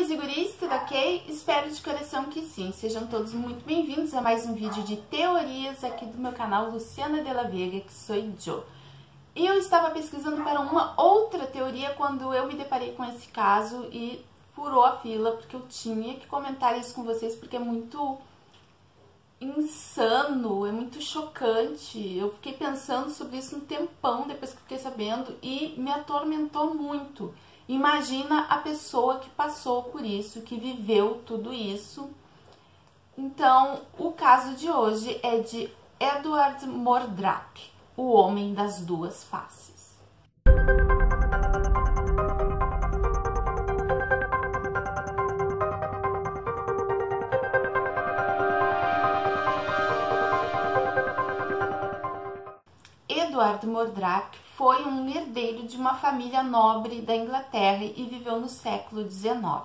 guris e guris, tudo ok? Espero de coração que sim. Sejam todos muito bem-vindos a mais um vídeo de teorias aqui do meu canal Luciana de la Vega, que sou eu. Eu estava pesquisando para uma outra teoria quando eu me deparei com esse caso e furou a fila, porque eu tinha que comentar isso com vocês, porque é muito insano, é muito chocante. Eu fiquei pensando sobre isso um tempão depois que fiquei sabendo e me atormentou muito. Imagina a pessoa que passou por isso, que viveu tudo isso. Então, o caso de hoje é de Edward Mordrak, o homem das duas faces. Edward Mordrak foi um herdeiro de uma família nobre da Inglaterra e viveu no século XIX.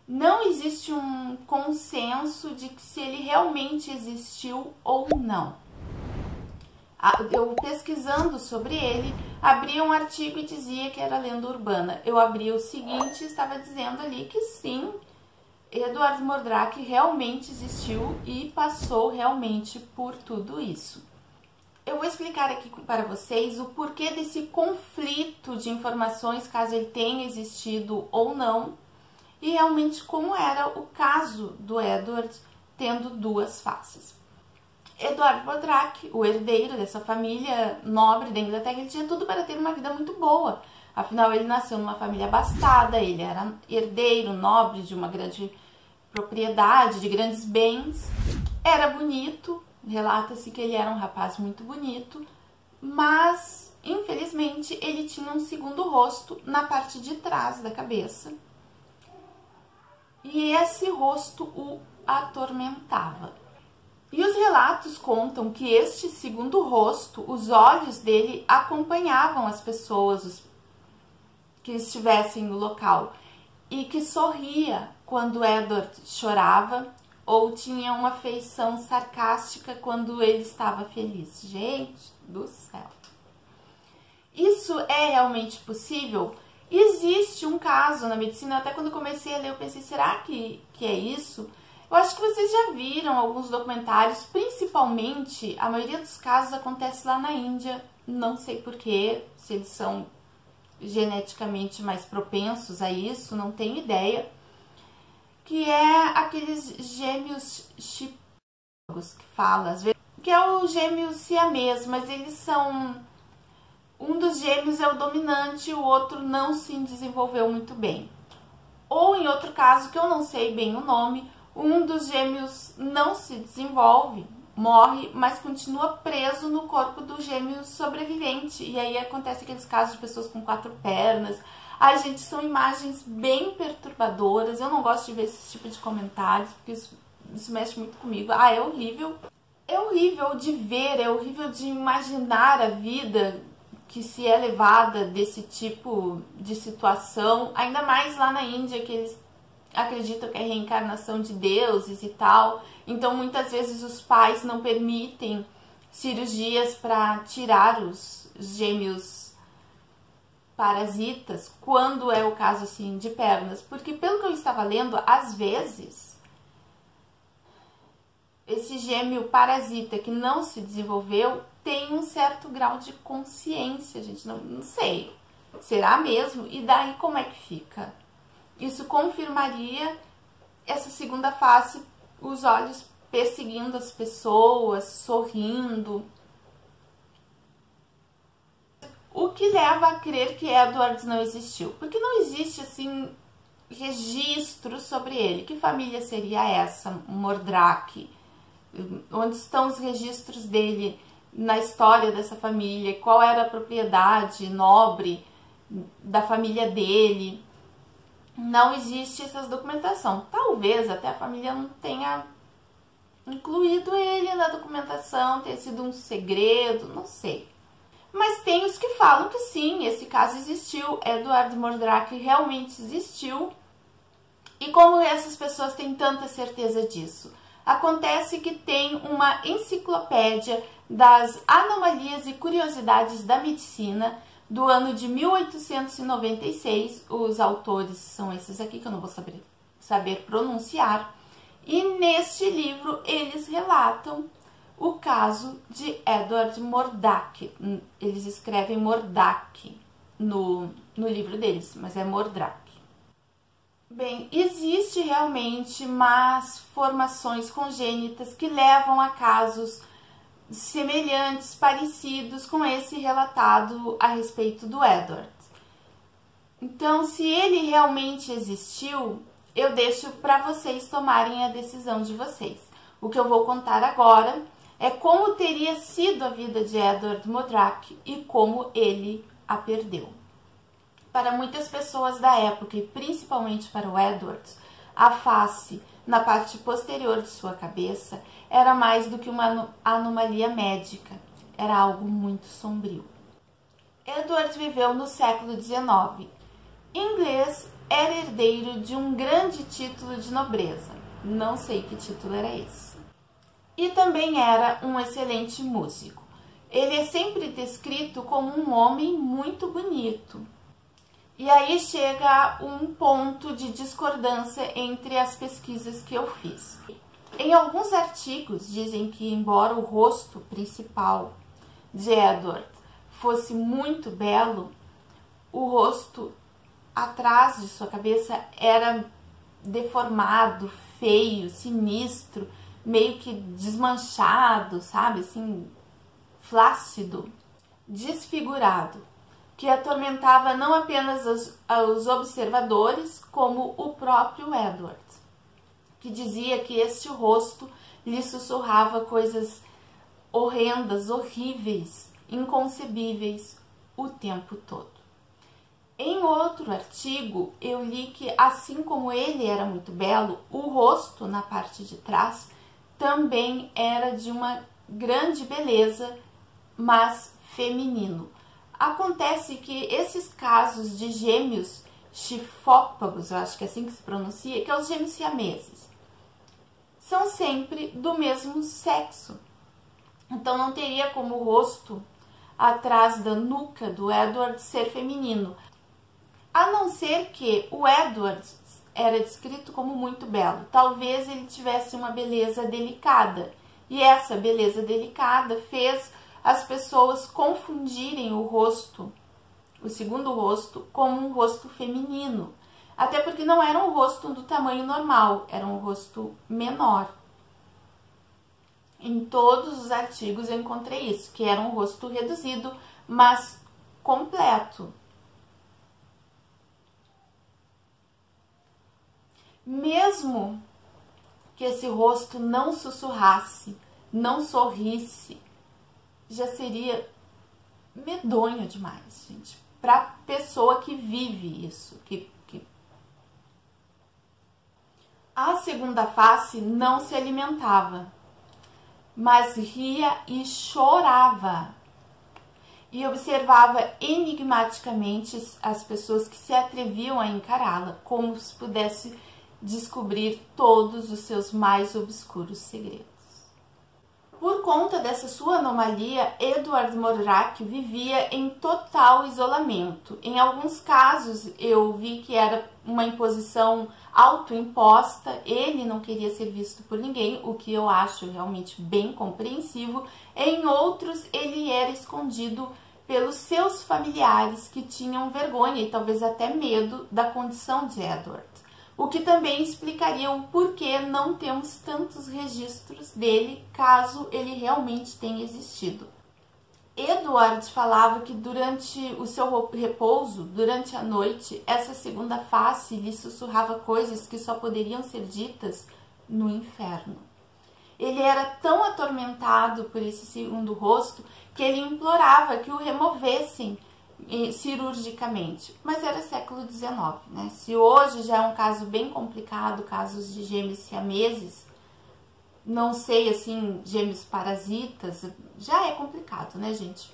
Não existe um consenso de que se ele realmente existiu ou não. Eu pesquisando sobre ele, abri um artigo e dizia que era lenda urbana. Eu abri o seguinte e estava dizendo ali que sim, Edward Mordrak realmente existiu e passou realmente por tudo isso. Eu vou explicar aqui para vocês o porquê desse conflito de informações, caso ele tenha existido ou não, e realmente como era o caso do Edward tendo duas faces. Edward Mordrak, o herdeiro dessa família nobre da Inglaterra, ele tinha tudo para ter uma vida muito boa. Afinal, ele nasceu numa família abastada, ele era herdeiro nobre de uma grande propriedade, de grandes bens, era bonito. Relata-se que ele era um rapaz muito bonito, mas, infelizmente, ele tinha um segundo rosto na parte de trás da cabeça. E esse rosto o atormentava. E os relatos contam que este segundo rosto, os olhos dele acompanhavam as pessoas que estivessem no local e que sorria quando Edward chorava, ou tinha uma feição sarcástica quando ele estava feliz. Gente do céu! Isso é realmente possível? Existe um caso na medicina, até quando comecei a ler eu pensei, será que é isso? Eu acho que vocês já viram alguns documentários, principalmente, a maioria dos casos acontece lá na Índia, não sei porquê, se eles são geneticamente mais propensos a isso, não tenho ideia. Que é aqueles gêmeos chipagos que fala, às vezes, que é o gêmeo siamês, mas eles são... Um dos gêmeos é o dominante, o outro não se desenvolveu muito bem. Ou em outro caso, que eu não sei bem o nome, um dos gêmeos não se desenvolve, morre, mas continua preso no corpo do gêmeo sobrevivente. E aí acontece aqueles casos de pessoas com 4 pernas. Ai, gente, são imagens bem perturbadoras. Eu não gosto de ver esse tipo de comentários, porque isso mexe muito comigo. Ah, é horrível. É horrível de ver, é horrível de imaginar a vida que se é levada desse tipo de situação. Ainda mais lá na Índia, que eles acreditam que é reencarnação de deuses e tal. Então, muitas vezes os pais não permitem cirurgias para tirar os gêmeos parasitas, quando é o caso assim de pernas, porque pelo que eu estava lendo, às vezes esse gêmeo parasita que não se desenvolveu tem um certo grau de consciência, gente, não sei, será mesmo? E daí como é que fica? Isso confirmaria essa segunda face, os olhos perseguindo as pessoas, sorrindo. O que leva a crer que Edward não existiu? Porque não existe, assim, registro sobre ele. Que família seria essa, Mordrak? Onde estão os registros dele na história dessa família? Qual era a propriedade nobre da família dele? Não existe essa documentação. Talvez até a família não tenha incluído ele na documentação, tenha sido um segredo, não sei. Mas tem os que falam que sim, esse caso existiu, Edward Mordrak realmente existiu. E como essas pessoas têm tanta certeza disso? Acontece que tem uma enciclopédia das anomalias e curiosidades da medicina, do ano de 1896. Os autores são esses aqui, que eu não vou saber pronunciar. E neste livro eles relatam o caso de Edward Murdoch. Eles escrevem Murdoch no livro deles, mas é Murdoch. Bem, existe realmente más formações congênitas que levam a casos semelhantes, parecidos com esse relatado a respeito do Edward. Então, se ele realmente existiu, eu deixo para vocês tomarem a decisão de vocês. O que eu vou contar agora é como teria sido a vida de Edward Murdoch e como ele a perdeu. Para muitas pessoas da época, e principalmente para o Edward, a face na parte posterior de sua cabeça era mais do que uma anomalia médica, era algo muito sombrio. Edward viveu no século XIX. Inglês, era herdeiro de um grande título de nobreza, não sei que título era esse. E também era um excelente músico. Ele é sempre descrito como um homem muito bonito. E aí chega um ponto de discordância entre as pesquisas que eu fiz. Em alguns artigos dizem que, embora o rosto principal de Edward fosse muito belo, o rosto atrás de sua cabeça era deformado, feio, sinistro, meio que desmanchado, sabe, assim, flácido, desfigurado, que atormentava não apenas os observadores, como o próprio Edward, que dizia que este rosto lhe sussurrava coisas horrendas, horríveis, inconcebíveis o tempo todo. Em outro artigo, eu li que, assim como ele era muito belo, o rosto na parte de trás também era de uma grande beleza, mas feminino. Acontece que esses casos de gêmeos chifópagos, eu acho que é assim que se pronuncia, que é os gêmeos siameses, são sempre do mesmo sexo. Então não teria como o rosto atrás da nuca do Edward ser feminino. A não ser que o Edward era descrito como muito belo. Talvez ele tivesse uma beleza delicada. E essa beleza delicada fez as pessoas confundirem o rosto, o segundo rosto, como um rosto feminino. Até porque não era um rosto do tamanho normal, era um rosto menor. Em todos os artigos eu encontrei isso, que era um rosto reduzido, mas completo. Mesmo que esse rosto não sussurrasse, não sorrisse, já seria medonho demais, gente, para pessoa que vive isso. A segunda face não se alimentava, mas ria e chorava. E observava enigmaticamente as pessoas que se atreviam a encará-la, como se pudesse descobrir todos os seus mais obscuros segredos. Por conta dessa sua anomalia, Edward Murdoch vivia em total isolamento. Em alguns casos eu vi que era uma imposição autoimposta, ele não queria ser visto por ninguém, o que eu acho realmente bem compreensivo. Em outros ele era escondido pelos seus familiares, que tinham vergonha e talvez até medo da condição de Edward. O que também explicaria o porquê não temos tantos registros dele, caso ele realmente tenha existido. Edward falava que durante o seu repouso, durante a noite, essa segunda face lhe sussurrava coisas que só poderiam ser ditas no inferno. Ele era tão atormentado por esse segundo rosto que ele implorava que o removessem cirurgicamente, mas era século XIX, né? Se hoje já é um caso bem complicado, casos de gêmeos siameses, não sei, assim, gêmeos parasitas, já é complicado, né, gente?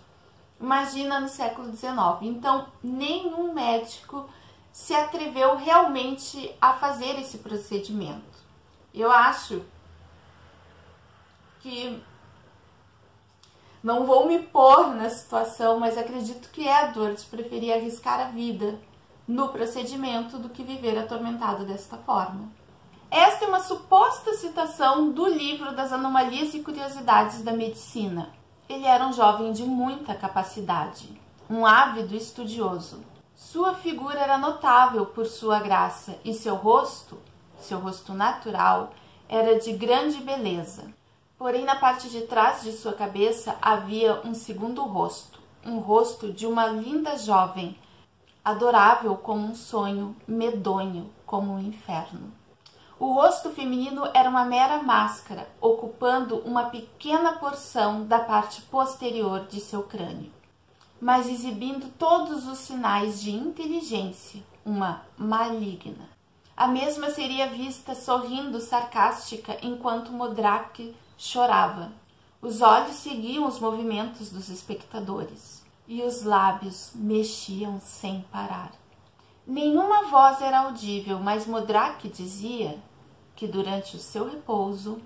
Imagina no século XIX. Então, nenhum médico se atreveu realmente a fazer esse procedimento. Eu acho que Não vou me pôr nessa situação, mas acredito que Edward preferia arriscar a vida no procedimento do que viver atormentado desta forma. Esta é uma suposta citação do livro das Anomalias e Curiosidades da Medicina. Ele era um jovem de muita capacidade, um ávido estudioso. Sua figura era notável por sua graça e seu rosto natural, era de grande beleza. Porém, na parte de trás de sua cabeça havia um segundo rosto, um rosto de uma linda jovem, adorável como um sonho, medonho como um inferno. O rosto feminino era uma mera máscara, ocupando uma pequena porção da parte posterior de seu crânio, mas exibindo todos os sinais de inteligência, uma maligna. A mesma seria vista sorrindo sarcástica enquanto Mordraque chorava. Os olhos seguiam os movimentos dos espectadores e os lábios mexiam sem parar. Nenhuma voz era audível, mas Mordraque dizia que durante o seu repouso,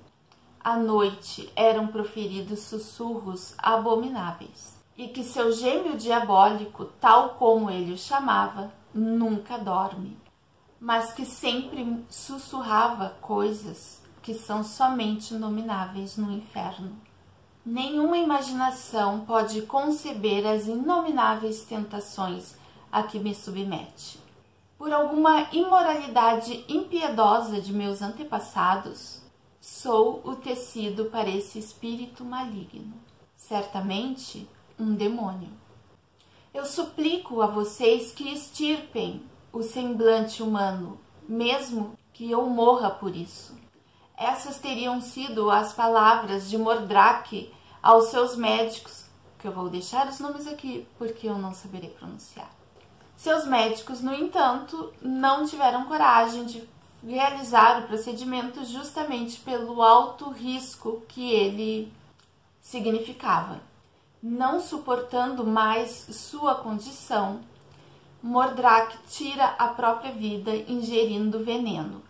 à noite eram proferidos sussurros abomináveis e que seu gêmeo diabólico, tal como ele o chamava, nunca dorme, mas que sempre sussurrava coisas que são somente nomináveis no inferno. Nenhuma imaginação pode conceber as inomináveis tentações a que me submete. Por alguma imoralidade impiedosa de meus antepassados, sou o tecido para esse espírito maligno, certamente um demônio. Eu suplico a vocês que extirpem o semblante humano, mesmo que eu morra por isso. Essas teriam sido as palavras de Mordraque aos seus médicos, que eu vou deixar os nomes aqui porque eu não saberei pronunciar. Seus médicos, no entanto, não tiveram coragem de realizar o procedimento justamente pelo alto risco que ele significava. Não suportando mais sua condição, Mordraque tira a própria vida ingerindo veneno,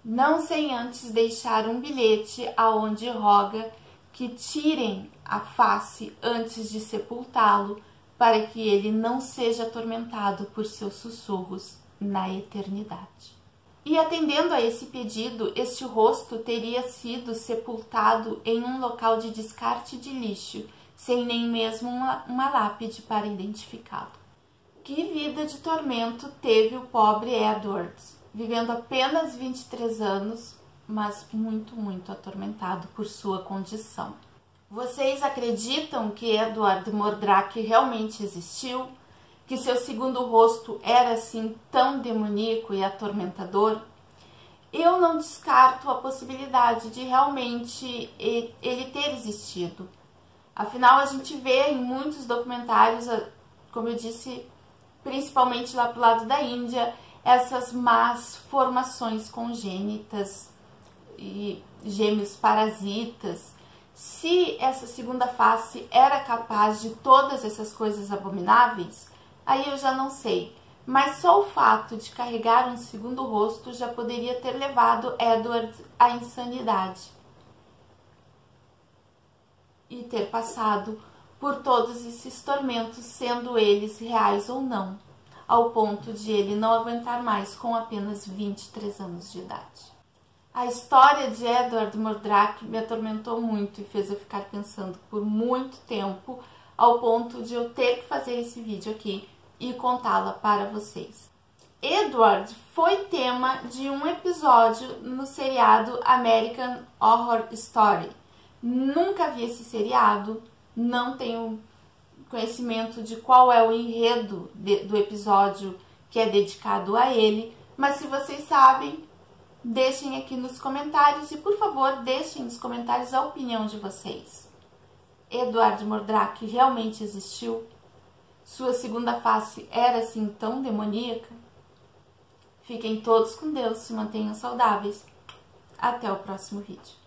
não sem antes deixar um bilhete aonde roga que tirem a face antes de sepultá-lo, para que ele não seja atormentado por seus sussurros na eternidade. E atendendo a esse pedido, este rosto teria sido sepultado em um local de descarte de lixo, sem nem mesmo uma lápide para identificá-lo. Que vida de tormento teve o pobre Edward, vivendo apenas 23 anos, mas muito, muito atormentado por sua condição. Vocês acreditam que Edward Mordraque realmente existiu? Que seu segundo rosto era assim tão demoníaco e atormentador? Eu não descarto a possibilidade de realmente ele ter existido. Afinal, a gente vê em muitos documentários, como eu disse, principalmente lá pro lado da Índia, essas más formações congênitas e gêmeos parasitas. Se essa segunda face era capaz de todas essas coisas abomináveis, aí eu já não sei. Mas só o fato de carregar um segundo rosto já poderia ter levado Edward à insanidade e ter passado por todos esses tormentos, sendo eles reais ou não, ao ponto de ele não aguentar mais com apenas 23 anos de idade. A história de Edward Mordraque me atormentou muito e fez eu ficar pensando por muito tempo, ao ponto de eu ter que fazer esse vídeo aqui e contá-la para vocês. Edward foi tema de um episódio no seriado American Horror Story. Nunca vi esse seriado, não tenho conhecimento de qual é o enredo do episódio que é dedicado a ele, mas se vocês sabem, deixem aqui nos comentários e, por favor, deixem nos comentários a opinião de vocês. Edward Mordraque realmente existiu? Sua segunda face era assim tão demoníaca? Fiquem todos com Deus, se mantenham saudáveis. Até o próximo vídeo.